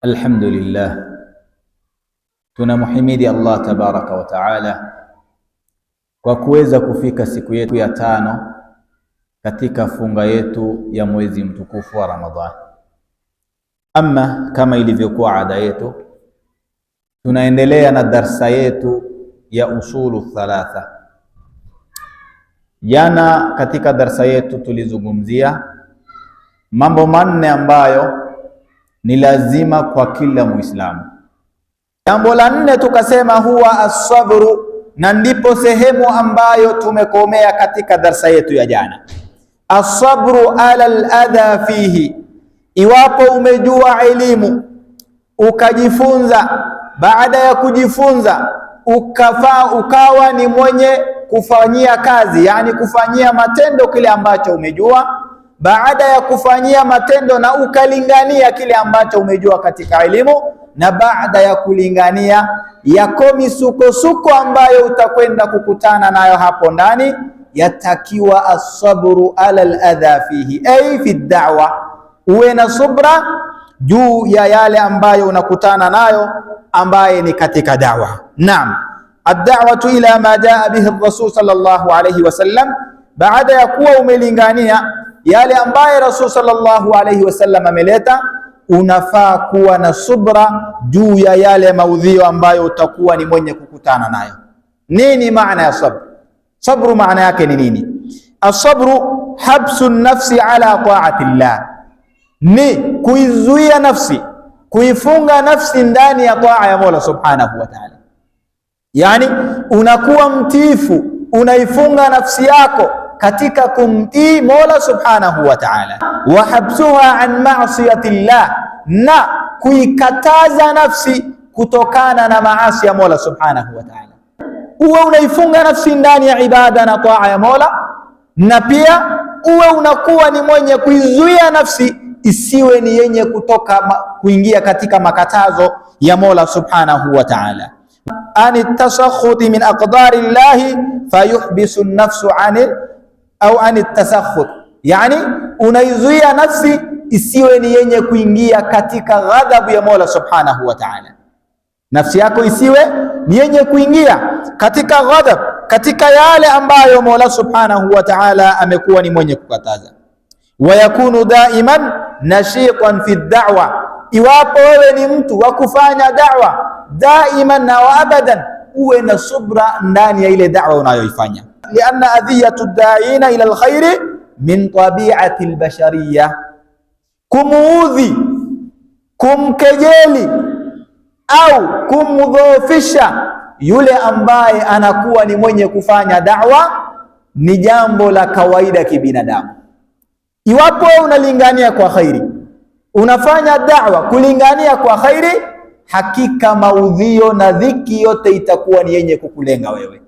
Alhamdulillah, tunamhimidi Allah tabaraka wa taala kwa kuweza kufika siku yetu ya 5 katika funga yetu ya mwezi mtukufu wa Ramadhani. Ama kama ilivyokuwa ada yetu, tunaendelea na darsa yetu ya usulu thalatha. Jana katika darsa yetu tulizungumzia mambo manne ambayo ni lazima kwa kila Muislamu. Jambo la 4 tukasema huwa as-sabru, na ndipo sehemu ambayo tumekomea katika darsa yetu ya jana. As-sabru ala al-adha fihi, iwapo umejua elimu ukajifunza, baada ya kujifunza ukawa ni mwenye kufanyia kazi, yani kufanyia matendo kile ambacho umejua. Baada ya kufanyia matendo na ukalingania kile ambacho umejua katika elimu, na baada ya kulingania yako misukosuko ambayo utakwenda kukutana nayo hapo ndani, yatakiwa as-sabru ala al-adha fihi, ay fi da'wa, uwe na subra juu ya yale ambayo unakutana nayo ambaye ni katika da'wa. Naam, ad-da'watu ila ma jaa bihi ar-rasul sallallahu alayhi wasallam, baada ya kuwa umelingania yale ambaye Rasul sallallahu alayhi wasallam ameleta, unafaa kuwa na subra juu ya yale maudhio ambayo utakuwa ni mwenye kukutana nayo. Nini maana ya sabr? Sabru maana yake ni nini? As-sabru habsu nafsi ala ta'ati llah, ni kuizuia nafsi, kuifunga nafsi ndani ya taa ya Mola subhanahu wa ta'ala. Yani unakuwa mtiifu, unaifunga nafsi yako katika kumtii Mola subhanahu wa ta'ala. Wa habsuha an ma'siyati llah, na kuikataza nafsi kutokana na maasi ya Mola subhanahu wa ta'ala. Uwe unaifunga nafsi ndani ya ibada na taa ya Mola, na pia uwe unakuwa ni mwenye kuizuia nafsi isiwe ni yenye kuingia katika makatazo ya Mola subhanahu wa ta'ala. Ani tasakhuti min aqdari llahi fayuhbisu an-nafsu ani tasakhut, yani unaizuia nafsi isiwe ni yenye kuingia katika ghadhabu ya Mola subhanahu wa ta'ala. Nafsi yako isiwe ni yenye kuingia katika ghadhab, katika yale ambayo Mola subhanahu wa ta'ala amekuwa ni mwenye kukataza. Wa yakunu daiman nashiqan fi da'wa, iwapo wewe ni mtu wa kufanya da'wa daiman na abadan, uwe na subra ndani ya ile da'wa unayoifanya. Lianna adhiyatu da'ina ila alkhairi min tabi'ati albashariyya, kumuudhi, kumkejeli au kumdhoofisha yule ambaye anakuwa ni mwenye kufanya da'wa ni jambo la kawaida kibinadamu. Iwapo unalingania kwa khairi, unafanya da'wa kulingania kwa khairi, hakika maudhio na dhiki yote itakuwa ni yenye kukulenga wewe.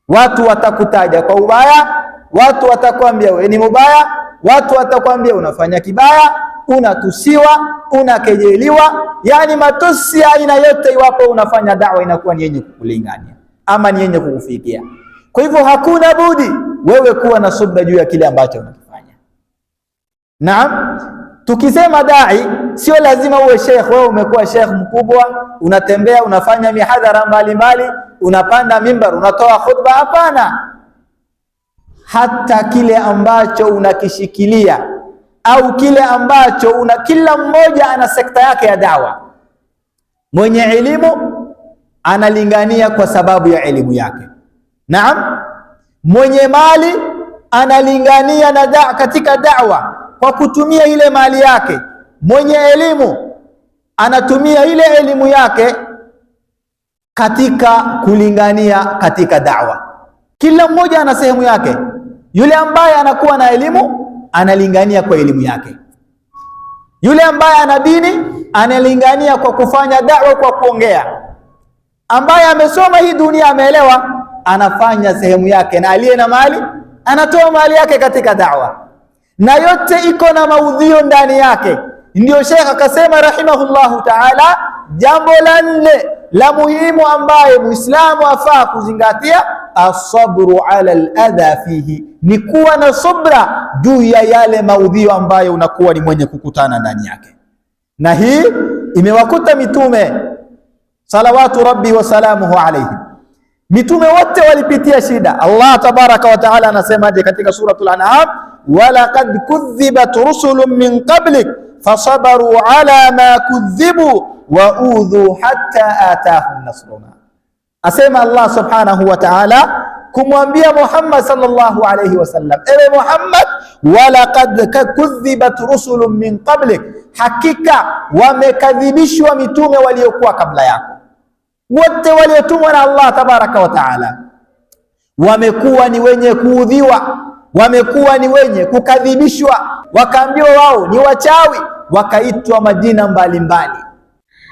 Watu watakutaja kwa ubaya, watu watakwambia wewe ni mubaya, watu watakwambia unafanya kibaya, unatusiwa, unakejeliwa, yani matusi ya aina yote. Iwapo unafanya da'wa inakuwa ni yenye kukulingania ama ni yenye kukufikia. Kwa hivyo hakuna budi wewe kuwa na subra juu ya kile ambacho unakifanya. Naam, tukisema dai sio lazima uwe sheikh. Wewe umekuwa sheikh mkubwa, unatembea, unafanya mihadhara mbalimbali, unapanda mimbar, unatoa khutba. Hapana, hata kile ambacho unakishikilia au kile ambacho kila mmoja ana sekta yake ya dawa. Mwenye elimu analingania kwa sababu ya elimu yake. Naam, mwenye mali analingania na katika da'wa kwa kutumia ile mali yake. Mwenye elimu anatumia ile elimu yake katika kulingania katika da'wa. Kila mmoja ana sehemu yake. Yule ambaye anakuwa na elimu analingania kwa elimu yake. Yule ambaye ana dini analingania kwa kufanya da'wa, kwa kuongea. Ambaye amesoma hii dunia, ameelewa, anafanya sehemu yake, na aliye na mali anatoa mali yake katika da'wa, na yote iko na maudhio ndani yake. Ndio Sheikh akasema rahimahullahu ta'ala, jambo la 4 la muhimu ambaye Muislamu afaa kuzingatia, as-sabru ala al-adha fihi, ni kuwa na subra juu ya yale maudhio ambayo unakuwa ni mwenye kukutana ndani yake. na hii imewakuta mitume salawatu rabbi wa salamuhu alayhi. Mitume wote walipitia shida. Allah tabaraka wa taala anasemaje katika suratul An'am, walaqad kudhibat rusulun min qablik fasabaru ala ma kudhibu wa udhu hatta atahum nasruna. Asema Allah subhanahu wa ta'ala kumwambia Muhammad sallallahu alayhi wasallam, ewe Muhammad, walaqad kudhibat rusulun min qablik, hakika wamekadhibishwa mitume waliokuwa kabla yako. Wote waliotumwa na Allah tabaraka wa taala wamekuwa ni wenye kuudhiwa, wamekuwa ni wenye kukadhibishwa, wakaambiwa wao ni wachawi, wakaitwa majina mbalimbali.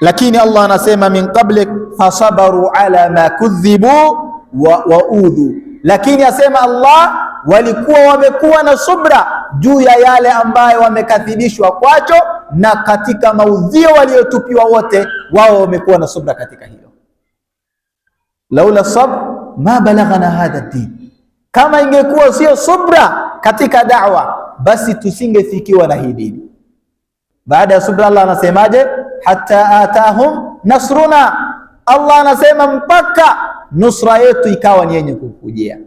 Lakini Allah anasema min qablik fasabaru ala ma kudhibu wa udhu, lakini asema Allah walikuwa wamekuwa na subra juu ya yale ambayo wamekadhibishwa kwacho, na katika maudhio waliotupiwa wote wao wamekuwa na subra katika hilo. Laula sabr ma balaghana hadha din, kama ingekuwa sio subra katika da'wa basi tusingefikiwa na hii dini. Baada ya subra Allah anasemaje? Hatta atahum nasruna, Allah anasema mpaka nusra yetu ikawa ni yenye kukujia,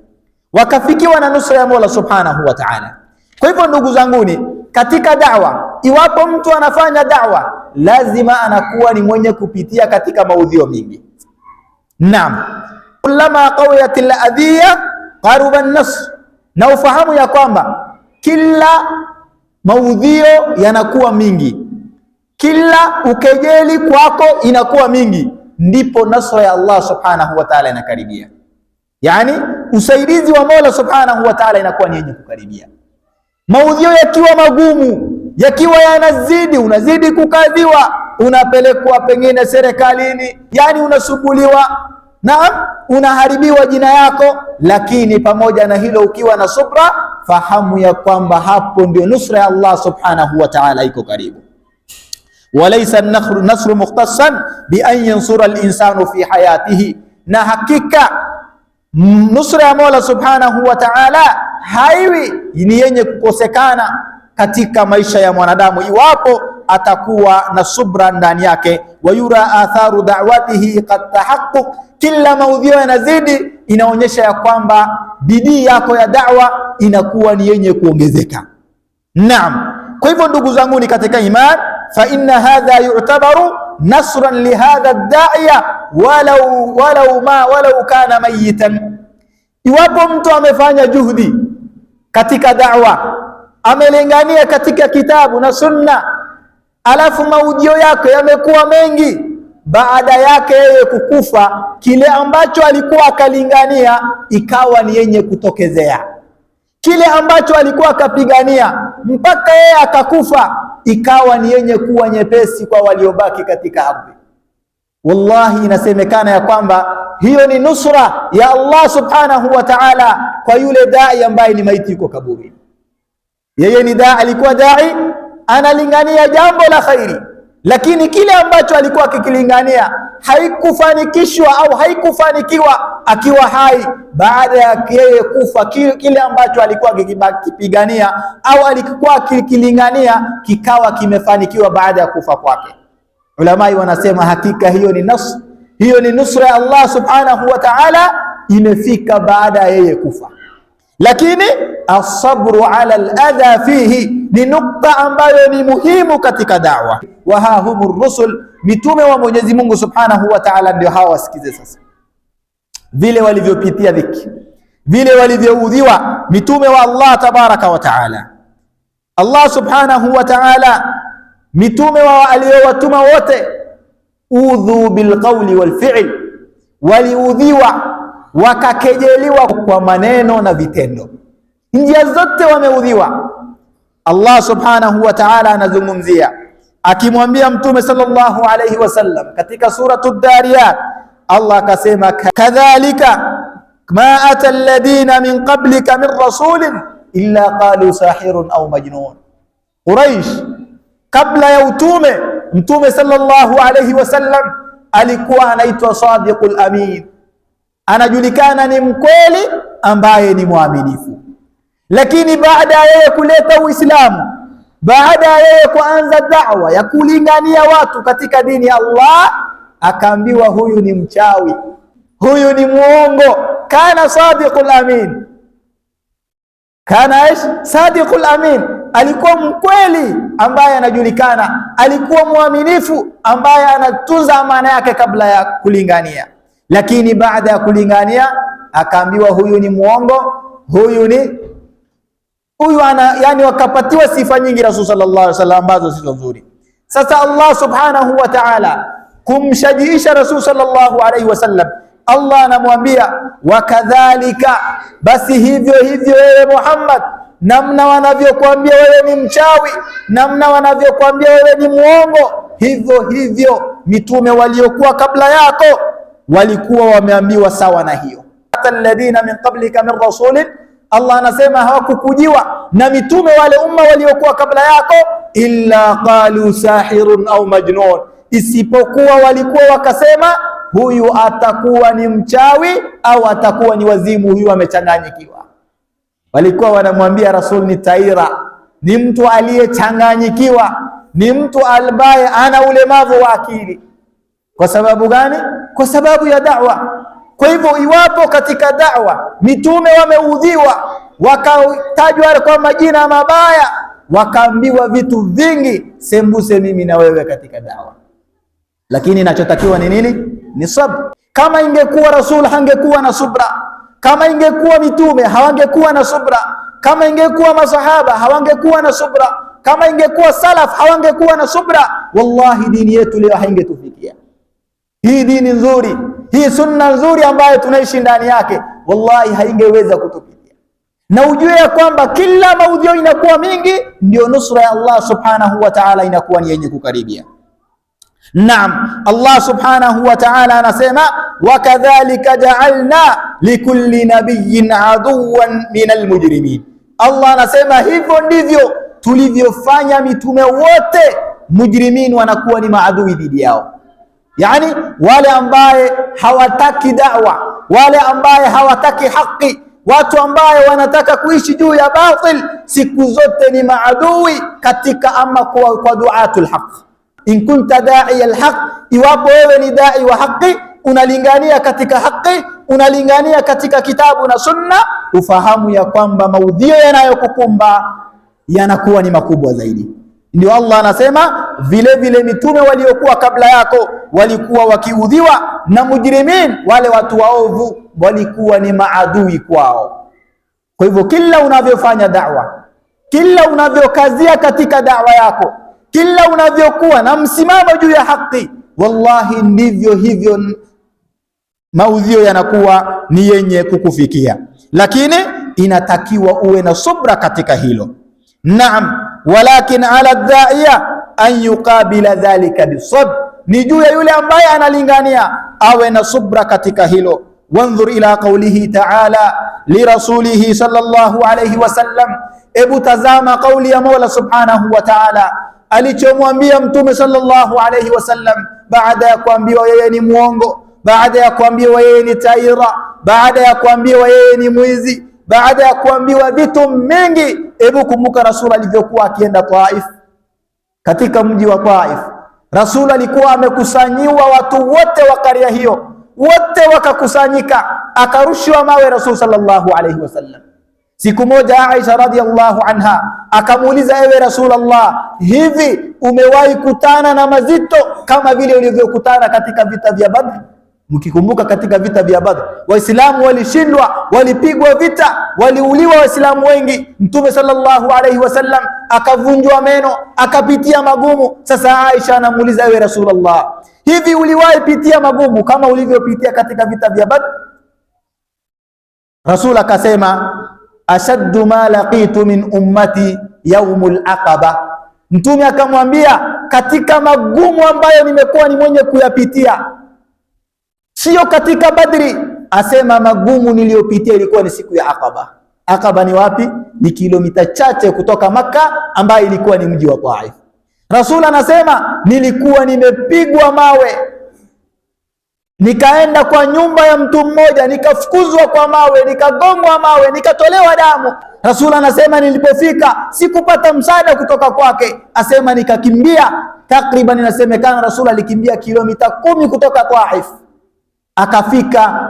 wakafikiwa na nusra ya Mola subhanahu wa ta'ala. Kwa hivyo ndugu zanguni, katika da'wa, iwapo mtu anafanya da'wa, lazima anakuwa ni mwenye kupitia katika maudhio mingi. Naam, kullama qawiyatil adhiya qaruba an-nasr, na ufahamu ya kwamba kila maudhio yanakuwa mingi, kila ukejeli kwako inakuwa mingi, ndipo nasra ya Allah subhanahu wa ta'ala inakaribia. Yani usaidizi wa Mola subhanahu wa ta'ala inakuwa ni yenye kukaribia. Maudhio yakiwa magumu, yakiwa yanazidi, unazidi kukadhiwa, unapelekwa pengine serikalini, yani unasubuliwa, naam, unaharibiwa jina yako, lakini pamoja na hilo ukiwa na subra, fahamu ya kwamba hapo ndio nusra ya Allah subhanahu wa ta'ala iko karibu. Walaysa an-nasru mukhtassan bi an yansura al-insanu fi hayatihi, na hakika nusra ya Mola subhanahu wa ta'ala haiwi ni yenye kukosekana katika maisha ya mwanadamu iwapo atakuwa na subra ndani yake. Wayura atharu da'watihi qad tahaqqaq, kila maudhio yanazidi inaonyesha ya kwamba bidii yako ya da'wa inakuwa ni yenye kuongezeka. Naam, kwa hivyo ndugu zangu ni katika iman, fa inna hadha yu'tabaru nasran li hadha ad-da'iya walau kana mayitan. Iwapo mtu amefanya juhudi katika da'wa, amelingania katika kitabu na sunna, alafu maudhio yake yamekuwa mengi, baada yake yeye kukufa, kile ambacho alikuwa akalingania ikawa ni yenye kutokezea, kile ambacho alikuwa akapigania mpaka yeye akakufa ikawa ni yenye kuwa nyepesi kwa waliobaki katika ardhi. Wallahi, inasemekana ya kwamba hiyo ni nusra ya Allah subhanahu wa ta'ala kwa yule dai ambaye ni maiti yuko kaburi. Yeye ni dai, alikuwa dai analingania jambo la khairi, lakini kile ambacho alikuwa akikilingania haikufanikishwa au haikufanikiwa akiwa hai. Baada ya yeye kufa, kile ambacho alikuwa akipigania au alikuwa akikilingania kikawa kimefanikiwa baada ya kufa kwake. Ulamai wanasema hakika hiyo ni nusra ya Allah subhanahu wa ta'ala imefika baada ya yeye kufa. Lakini as-sabru ala al-adha fihi ni nukta ambayo ni muhimu katika da'wa. Wa hahumur rusul, mitume wa Mwenyezi Mungu subhanahu wa ta'ala ndio hawa. Wasikize sasa vile walivyopitia dhiki, vile walivyoudhiwa mitume wa Allah tabaraka wa ta'ala. Allah subhanahu wa ta'ala mitume wa aliyowatuma wote udhu bilqawli walfi'l, waliudhiwa wakakejeliwa kwa maneno na vitendo, njia zote wameudhiwa. Allah subhanahu wa ta'ala anazungumzia akimwambia mtume sallallahu alayhi wasallam katika suratul Dariyat, Allah akasema kadhalika ma ata alladhina min qablika min rasulin illa qalu sahirun au majnun. Quraish kabla ya mtume sallallahu alayhi wasallam alikuwa anaitwa Sadiqul Amin, anajulikana ni mkweli ambaye ni mwaminifu. Lakini baada ya yeye kuleta Uislamu, baada ya yeye kuanza da'wa ya kulingania watu katika dini ya Allah, akaambiwa huyu ni mchawi, huyu ni muongo. Kana sadiqul amin, kana sadiqul amin, alikuwa mkweli ambaye anajulikana, alikuwa mwaminifu ambaye anatunza amana yake kabla ya kulingania. Lakini baada ya kulingania akaambiwa huyu ni muongo, huyu yani wakapatiwa sifa nyingi Rasul sallallahu alaihi wasallam ambazo si nzuri. Sasa Allah subhanahu wa ta'ala kumshajiisha Rasul sallallahu alaihi wasallam, Allah anamwambia wakadhalika, basi hivyo hivyo wewe Muhammad, namna wanavyokuambia wewe ni mchawi, namna wanavyokuambia wewe ni muongo, hivyo hivyo mitume waliokuwa kabla yako walikuwa wameambiwa sawa na hiyo. Alladhina min qablika min rasulin, Allah anasema hawakukujiwa na mitume wale umma waliokuwa kabla yako, illa qalu sahirun au majnun, isipokuwa walikuwa wakasema huyu atakuwa ni mchawi au atakuwa ni wazimu, huyu amechanganyikiwa. Walikuwa wanamwambia Rasul ni taira, ni mtu aliyechanganyikiwa, ni mtu ambaye ana ulemavu wa akili. Kwa sababu gani? Kwa sababu ya da'wa. Kwa hivyo iwapo katika da'wa mitume wameudhiwa, wakatajwa kwa majina mabaya, wakaambiwa vitu vingi, sembuse mimi na wewe katika da'wa. Lakini inachotakiwa ni nini? Ni sabr. Kama ingekuwa Rasul hangekuwa na subra, kama ingekuwa mitume hawangekuwa na subra, kama ingekuwa masahaba hawangekuwa na subra, kama ingekuwa salaf hawangekuwa na subra, wallahi dini yetu leo haingetufikia. Hii dini nzuri, hii sunna nzuri ambayo tunaishi ndani yake, wallahi haingeweza kutufikia. Na ujue ya kwamba kila maudhio inakuwa mingi, ndio nusra ya Allah subhanahu wa ta'ala inakuwa ni yenye kukaribia. Naam, Allah subhanahu wa ta'ala anasema wakadhalika ja'alna likulli nabiyyin aduwan minal mujrimin. Allah anasema hivyo ndivyo tulivyofanya mitume wote, mujrimin wanakuwa ni maadui dhidi yao. Yani wale ambaye hawataki da'wa, wale ambaye hawataki haki, watu ambaye wanataka kuishi juu ya batil, siku zote ni maadui katika ama kwa duatul haq. In kunta da'i al-haq, iwapo wewe ni dai wa haki, unalingania katika haki, unalingania katika kitabu na sunna, ufahamu ya kwamba maudhio yanayokukumba yanakuwa ni makubwa zaidi. Ndio Allah anasema vile vile mitume waliokuwa kabla yako walikuwa wakiudhiwa na mujrimin, wale watu waovu walikuwa ni maadui kwao. Kwa hivyo kila unavyofanya da'wa, kila unavyokazia katika da'wa yako, kila unavyokuwa na msimamo juu ya haki, wallahi ndivyo hivyo maudhio yanakuwa ni yenye kukufikia. Lakini inatakiwa uwe na subra katika hilo. Naam, walakin ala da'iya an yuqabila dhalika bisabr, ni juu ya yule ambaye analingania awe na subra katika hilo. Wanzur ila qawlihi ta'ala li rasulihi sallallahu alayhi wasallam, ebu tazama kauli ya Mola subhanahu wa ta'ala alichomwambia mtume sallallahu alayhi wasallam baada ya kuambiwa yeye ni muongo, baada ya kuambiwa yeye ni taira, baada ya kuambiwa yeye ni mwizi, baada ya kuambiwa vitu mengi. Hebu kumbuka Rasul alivyokuwa akienda Taif. Katika mji wa Taif Rasul alikuwa amekusanyiwa watu wote wa karya hiyo, wote wakakusanyika, akarushiwa mawe Rasul sallallahu alayhi wasallam. Siku moja Aisha radhiallahu anha akamuuliza, ewe Rasulullah, hivi umewahi kutana na mazito kama vile ulivyokutana katika vita vya Badr? Mkikumbuka katika vita vya Badr Waislamu walishindwa, walipigwa vita, waliuliwa Waislamu wengi. Mtume sallallahu alayhi wasallam akavunjwa meno, akapitia magumu. Sasa Aisha anamuuliza, ewe Rasulullah, hivi uliwahi pitia magumu kama ulivyopitia katika vita vya Badr? Rasul akasema, ashaddu ma laqitu min ummati yaumul aqaba. Mtume akamwambia, katika magumu ambayo nimekuwa ni mwenye kuyapitia, sio katika Badri, asema magumu niliyopitia ilikuwa ni siku ya Aqaba. Aqaba ni wapi? Ni kilomita chache kutoka Makka, ambayo ilikuwa ni mji wa Taif. Rasul anasema nilikuwa nimepigwa mawe, nikaenda kwa nyumba ya mtu mmoja, nikafukuzwa kwa mawe, nikagongwa mawe, nikatolewa damu. Rasul anasema nilipofika sikupata msaada kutoka kwake, asema nikakimbia takriban, inasemekana Rasul alikimbia kilomita 10 kutoka Taif,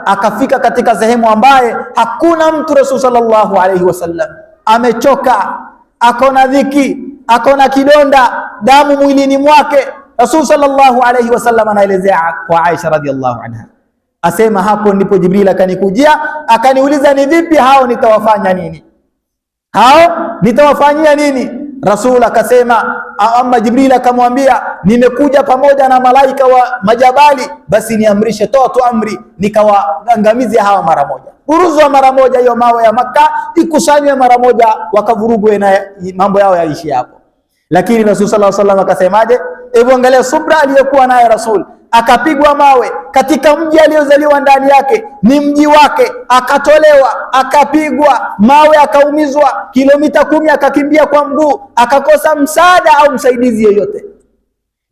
akafika katika sehemu ambaye hakuna mtu. Rasul sallallahu alayhi wasallam amechoka, akona dhiki, akona kidonda, damu mwilini mwake. Rasul sallallahu alayhi wasallam anaelezea kwa Aisha radhiallahu anha, asema hapo ndipo Jibril akanikujia akaniuliza, ni vipi hao nitawafanya nini? Hao nitawafanyia nini? Rasul akasema, ama Jibril akamwambia, nimekuja pamoja na malaika wa majabali, basi niamrishe, toa tu amri nikawaangamize hawa mara moja. Uruzwa mara moja, hiyo mawe ya Makka ikusanywe mara moja, wakavurugwe na mambo yao yaishi hapo. Lakini Rasul sallallahu alaihi wasallam akasemaje? Hebu angalia subra aliyokuwa naye Rasul. Akapigwa mawe katika mji aliozaliwa ndani yake, ni mji wake, akatolewa, akapigwa mawe, akaumizwa, kilomita 10 akakimbia kwa mguu, akakosa msaada au msaidizi yeyote.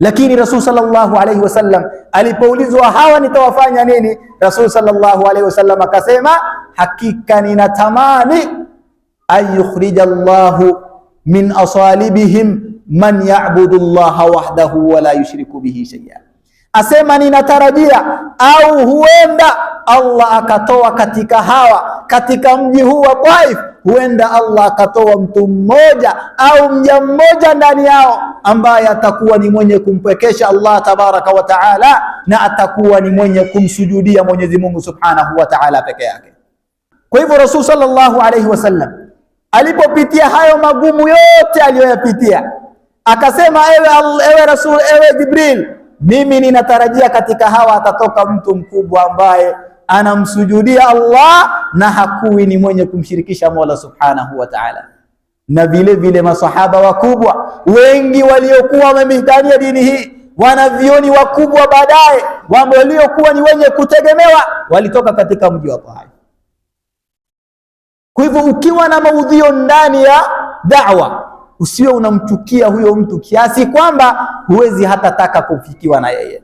Lakini Rasul sallallahu alaihi wasallam alipoulizwa, hawa nitawafanya nini? Rasul sallallahu alaihi wasallam akasema, hakika ninatamani an yukhrija Allahu min asalibihim man ya'budu Allaha wahdahu wa la yushriku bihi shay'a. Asema ninatarajia au huenda Allah akatoa katika hawa, katika mji huu wa Taif, huenda Allah akatoa mtu mmoja au mja mmoja ndani yao ambaye atakuwa ni mwenye kumpwekesha Allah tabaraka wa taala, na atakuwa ni mwenye kumsujudia Mwenyezi Mungu subhanahu wa taala peke yake. Kwa hivyo Rasul sallallahu alayhi wasallam alipopitia hayo magumu yote aliyoyapitia, akasema, ewe Rasul, ewe Jibril, mimi ninatarajia katika hawa atatoka mtu mkubwa ambaye anamsujudia Allah na hakui ni mwenye kumshirikisha Mola subhanahu wa ta'ala. Na vile vile masahaba wakubwa wengi waliokuwa wamemihitania dini hii, wanavioni wakubwa baadaye, waliokuwa ni wenye kutegemewa, walitoka katika mji wa Taif. Kwa hivyo ukiwa na maudhio ndani ya da'wa, usiwe unamchukia huyo mtu kiasi kwamba huwezi hata taka kufikiwa na yeye,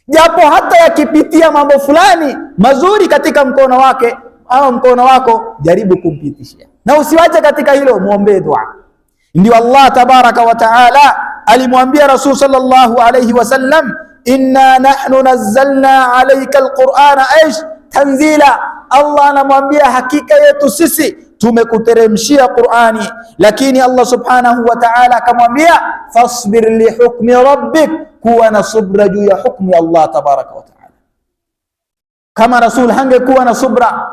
japo hata yakipitia mambo fulani mazuri katika mkono wake au mkono wako, jaribu kumpitishia, na usiwache katika hilo, muombe dua. Ndio Allah tabaraka wa taala alimwambia Rasul sallallahu alayhi wasallam, inna nahnu nazzalna alayka alqur'ana tanzila. Allah anamwambia hakika yetu sisi tumekuteremshia Qur'ani, lakini Allah subhanahu wa ta'ala akamwambia, fasbir li hukmi rabbik, kuwa na subra juu ya hukmu ya Allah tabaraka wa ta'ala. Kama Rasul hangekuwa na subra,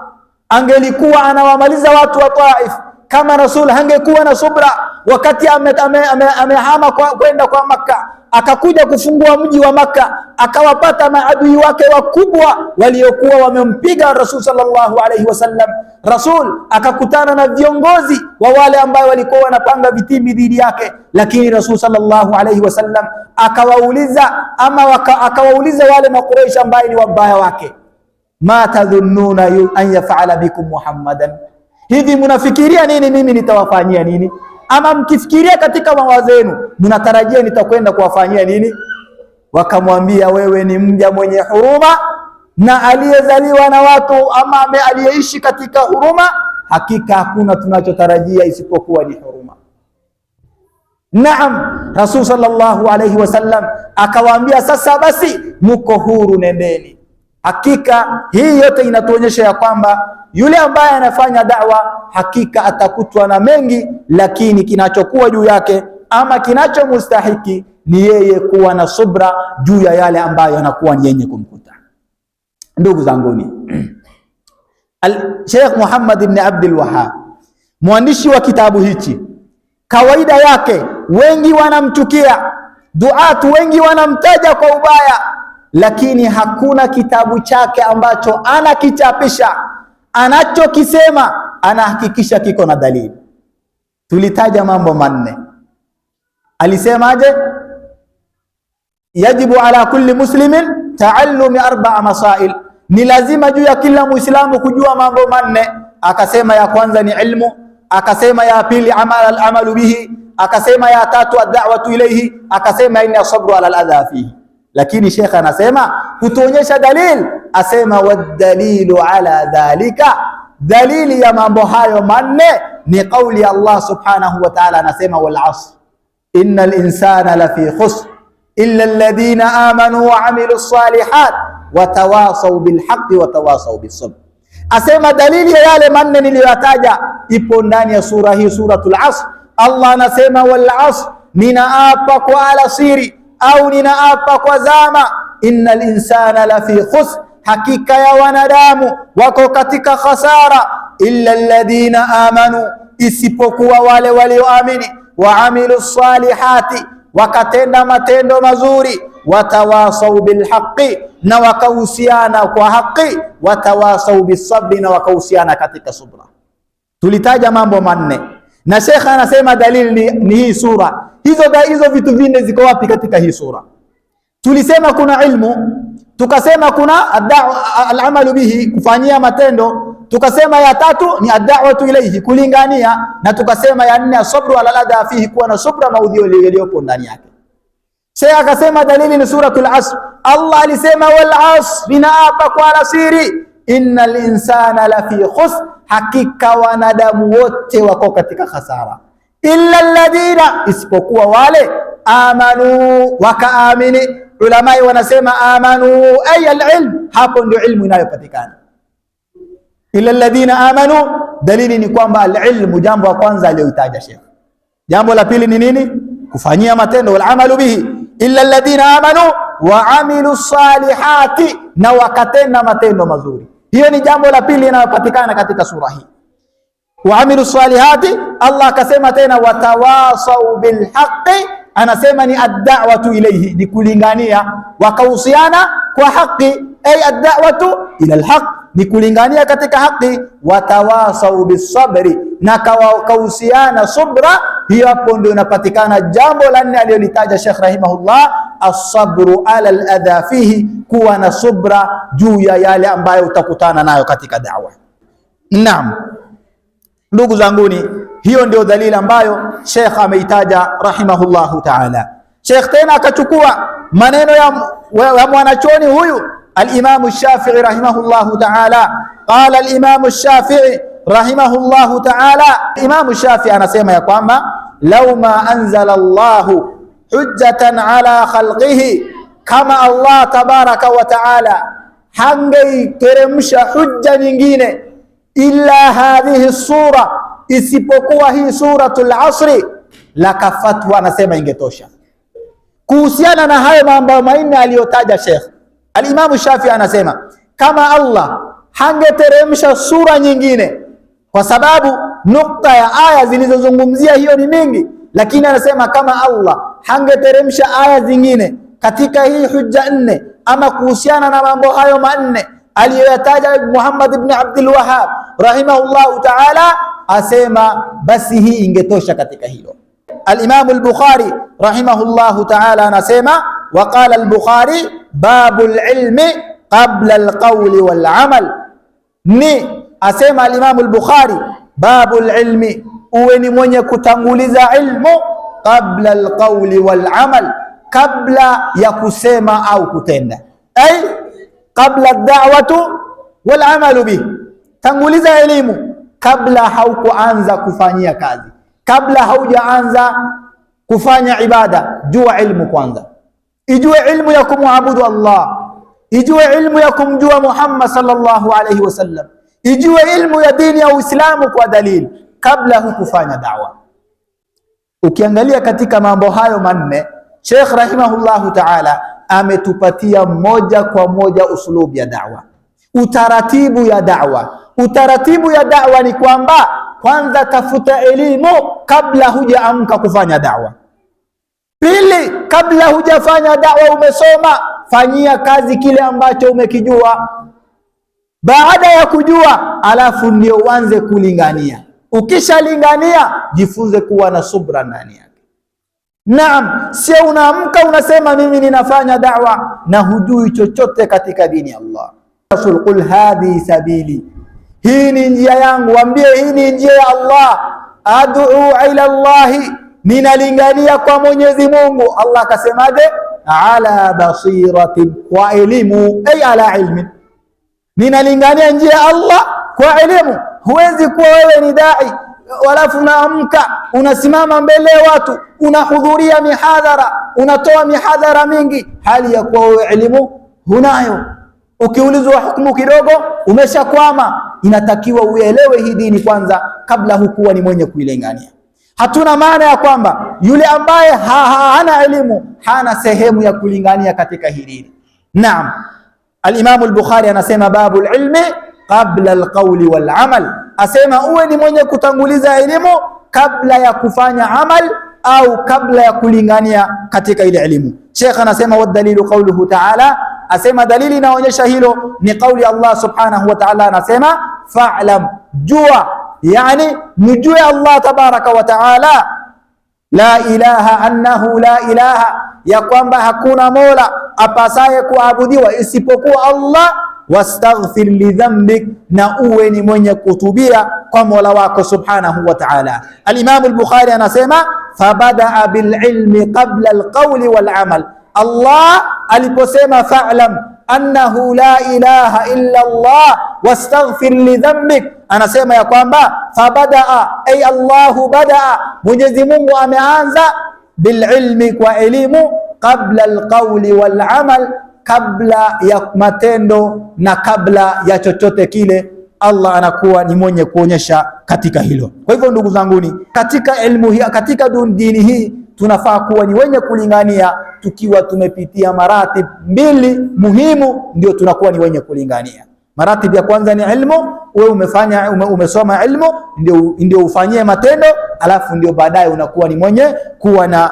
angelikuwa anawamaliza watu wa Taif. Kama Rasul hangekuwa na subra, wakati amehama kwenda kwa Makka, akakuja kufungua mji wa Makka, akawapata maadui wake wakubwa waliokuwa wamempiga Rasul sallallahu alaihi wasallam. Rasul akakutana na viongozi wa wale ambao walikuwa wanapanga vitimbi dhidi yake, lakini Rasul sallallahu alaihi wasallam akawauliza wale Makuraish ambao ni wabaya wake, ma tadhunnuna an yaf'ala bikum Muhammadan, hivi mnafikiria nini mimi nitawafanyia nini? Ama mkifikiria katika mawazo yenu mnatarajia nitakwenda kuwafanyia nini? Wakamwambia, wewe ni mja mwenye huruma na aliyezaliwa na watu ama aliyeishi katika huruma, hakika hakuna tunachotarajia isipokuwa ni huruma. Naam, Rasul sallallahu alayhi wasallam akawaambia, sasa basi muko huru, nendeni. Hakika hii yote inatuonyesha ya kwamba yule ambaye anafanya da'wa hakika atakutwa na mengi, lakini kinachokuwa juu yake ama kinachomstahiki ni yeye kuwa na subra juu ya yale ambayo yanakuwa ni yenye kumkuta. Ndugu zanguni, Sheikh Muhammad ibn Abdul Wahhab, mwandishi wa kitabu hichi, kawaida yake wengi wanamchukia, duatu wengi wanamtaja kwa ubaya, lakini hakuna kitabu chake ambacho anakichapisha, anachokisema anahakikisha kiko na dalili. Tulitaja mambo manne. Alisemaje? Yajibu ala kulli muslimin taallumi 4 masail, ni lazima juu ya kila Muislamu kujua mambo manne. Akasema ya kwanza ni ilmu, akasema ya pili amalu bihi, akasema ya tatu ad-da'watu ilayhi, akasema inna sabru ala al-adha fihi. Lakini Sheikh anasema kutuonyesha dalil, asema wadalilu ala dhalika, dalili ya mambo hayo manne ni kauli ya Allah subhanahu wa ta'ala, anasema wal asr innal insana lafi khusr illa alladhina amanu wa amilus salihat wa tawasaw bil haqqi wa tawasaw bis sabr. Asema dalili ya yale manne niliyoyataja ipo ndani ya sura hii, suratul Asr. Allah anasema wal asr, ninaapa kwa alasiri au ninaapa kwa zama, innal insana lafi khusr, hakika ya wanadamu wako katika khasara, illa alladhina amanu, isipokuwa wale walioamini, wa amilus salihati, wakatenda matendo mazuri, watawasau bilhaqi, na wakahusiana kwa haki, watawasau bisabri, na wakahusiana katika subra. Tulitaja mambo manne na Sheikh anasema dalili ni hii sura. Hizo vitu vinne ziko wapi katika hii sura? Tulisema kuna ilmu, tukasema kuna al-amalu bihi, kufanyia matendo, tukasema ya tatu ni ad-da'watu ilayhi, kulingania, na tukasema ya nne asabru ala al-adha fihi, kuwa na subra maudhi yaliyopo ndani yake. Sheikh akasema dalili ni suratul Asr. Allah alisema wal asr, ninaapa kwa alasiri, innal insana lafi khusr, hakika wanadamu wote wako katika khasara, illa alladhina, isipokuwa wale, amanu, wakaamini. Ulamai wanasema amanu ay alilm, hapo ndio ilmu inayopatikana. Illa alladhina amanu, dalili ni kwamba alilmu, jambo la kwanza aliyotaja Sheikh. Jambo la pili ni nini? Kufanyia matendo, wal amalu bihi, illa alladhina amanu wa amilu salihati, na wakatenda matendo mazuri. Hiyo ni jambo la pili linalopatikana katika sura hii. Wa amilu salihati, Allah akasema tena watawasau bil haqqi, anasema ni ad-da'watu ilayhi, ni kulingania, wakahusiana kwa haki, ay ad-da'watu ila al-haq, ni kulingania katika haki, watawasau bis sabri, na kahusiana subra. Hiyo hapo ndio inapatikana jambo la nne aliyolitaja Sheikh rahimahullah, as-sabru ala al-adha fihi, kuwa na subra juu ya yale ambayo utakutana nayo katika da'wa. Naam, ndugu zanguni, hiyo ndio dalili ambayo Sheikh ameitaja rahimahullahu ta'ala. Sheikh tena akachukua maneno ya mwanachuoni huyu al-Imam Shafi'i rahimahullahu ta'ala. Qala al-Imam Shafi'i rahimahullahu ta'ala, Imam Shafi'i anasema ya kwamba law ma anzala Allahu hujjatan ala khalqihi, kama Allah tabaraka wa ta'ala hangeiteremsha hujja nyingine illa hadhihi sura, isipokuwa hii suratul Asri, lakafatu, anasema ingetosha kuhusiana na hayo mambo manne aliyotaja Sheikh. Al-Imam Shafi'i anasema kama Allah hangeteremsha sura nyingine, kwa sababu nukta ya aya zilizozungumzia hiyo ni mingi, lakini anasema kama Allah hangeteremsha aya zingine katika hii hujja nne, ama kuhusiana na mambo hayo manne aliyoyataja Muhammad ibn Abdul Wahhab rahimahullahu ta'ala, asema basi hii ingetosha katika hilo. Al-Imam al-Bukhari rahimahullahu ta'ala anasema waqala al-Bukhari babul ilmi qabla al-qawli wal amal, ni asema al-Imam al-Bukhari babul ilmi, uwe ni mwenye kutanguliza ilmu qabla al-qawli wal amal, kabla ya kusema au kutenda, ay qabla ad-da'watu wal amalu bih, tanguliza elimu kabla haukuanza kufanyia kazi, kabla haujaanza kufanya ibada, jua ilmu kwanza. Ijue ilmu ya kumwabudu Allah, ijue ilmu ya kumjua Muhammad sallallahu alayhi wasallam, ijue ilmu ya dini ya Uislamu kwa dalili, kabla hukufanya da'wa. Ukiangalia katika mambo hayo manne, Sheikh rahimahullahu ta'ala ametupatia moja kwa moja uslubu ya da'wa, utaratibu ya da'wa. Utaratibu ya da'wa ni kwamba kwanza tafuta elimu kabla hujaamka kufanya da'wa. Pili, kabla hujafanya da'wa umesoma, fanyia kazi kile ambacho umekijua. Baada ya kujua, alafu ndio uanze kulingania. Ukishalingania, jifunze kuwa na subra ndani yake. Naam, sio unaamka unasema mimi ninafanya da'wa na hujui chochote katika dini ya Allah. Rasul, qul hadhi sabili, hii ni njia yangu, waambie hii ni njia ya Allah. Ad'u ila Allah, ninalingania kwa Mwenyezi Mungu. Allah akasemaje? Ala basiratin, kwa elimu, ay ala ilmi. Ninalingania njia ya Allah kwa elimu. Huwezi kuwa wewe ni dai Halafu unaamka unasimama mbele ya watu, unahudhuria mihadhara, unatoa mihadhara mingi, hali ya kuwa wewe elimu hunayo. Ukiulizwa hukumu kidogo umeshakwama. Inatakiwa uelewe hii dini kwanza kabla hukuwa ni mwenye kuilingania. Hatuna maana ya kwamba yule ambaye hana elimu hana sehemu ya kulingania katika hii dini. Naam, al-Imam al-Bukhari anasema babul ilmi qabla al-qawli wal amal, asema uwe ni mwenye kutanguliza elimu kabla ya kufanya amal au kabla ya kulingania katika ile elimu. Sheikh anasema wadalilu qawluhu ta'ala, asema dalili inaonyesha hilo ni kauli Allah subhanahu wa ta'ala, anasema fa'lam, jua, yani mjue Allah tabaraka wa ta'ala, la ilaha annahu la ilaha, ya kwamba hakuna mola apasaye kuabudiwa isipokuwa Allah, wastaghfir li dhanbik, na uwe ni mwenye kutubia kwa mola wako subhanahu wa ta'ala. Al-Imam al-Bukhari anasema fabadaa bil ilmi qabla al-qawli wal amal. Allah aliposema fa'lam annahu la ilaha illa Allah wastaghfir li dhanbik, anasema ya kwamba fabadaa, ay Allahu badaa, Mwenyezi Mungu ameanza bil ilmi, kwa elimu, qabla al-qawli wal amal, kabla ya matendo na kabla ya chochote kile. Allah anakuwa ni mwenye kuonyesha katika hilo. Kwa hivyo ndugu zanguni, katika elimu hii, katika dini hii tunafaa kuwa ni wenye kulingania tukiwa tumepitia maratib mbili muhimu, ndio tunakuwa ni wenye kulingania. Maratib ya kwanza ni ilmu, wewe umesoma ilmu ndio ufanyie matendo, alafu ndio baadaye unakuwa ni mwenye kuwa na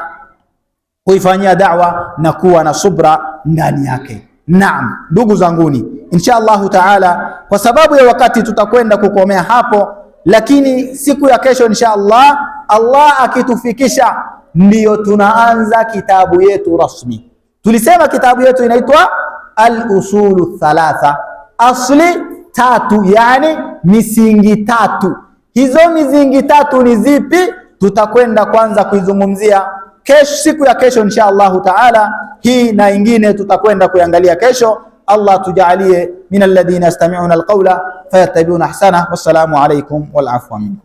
kuifanyia da'wa na kuwa na subra ndani yake. Naam, ndugu zanguni, insha Allahu taala, kwa sababu ya wakati tutakwenda kukomea hapo, lakini siku ya kesho insha Allah akitufikisha, ndiyo tunaanza kitabu yetu rasmi. Tulisema kitabu yetu inaitwa al-usulu thalatha, asli tatu, yani misingi tatu. Hizo misingi tatu ni zipi? Tutakwenda kwanza kuizungumzia kesho, siku ya kesho insha Allahu taala. Hii na ingine tutakwenda kuangalia kesho. Allah tujalie min alladhina yastami'una alqawla fayattabi'una ahsana. Wassalamu alaykum wal afwa minkum.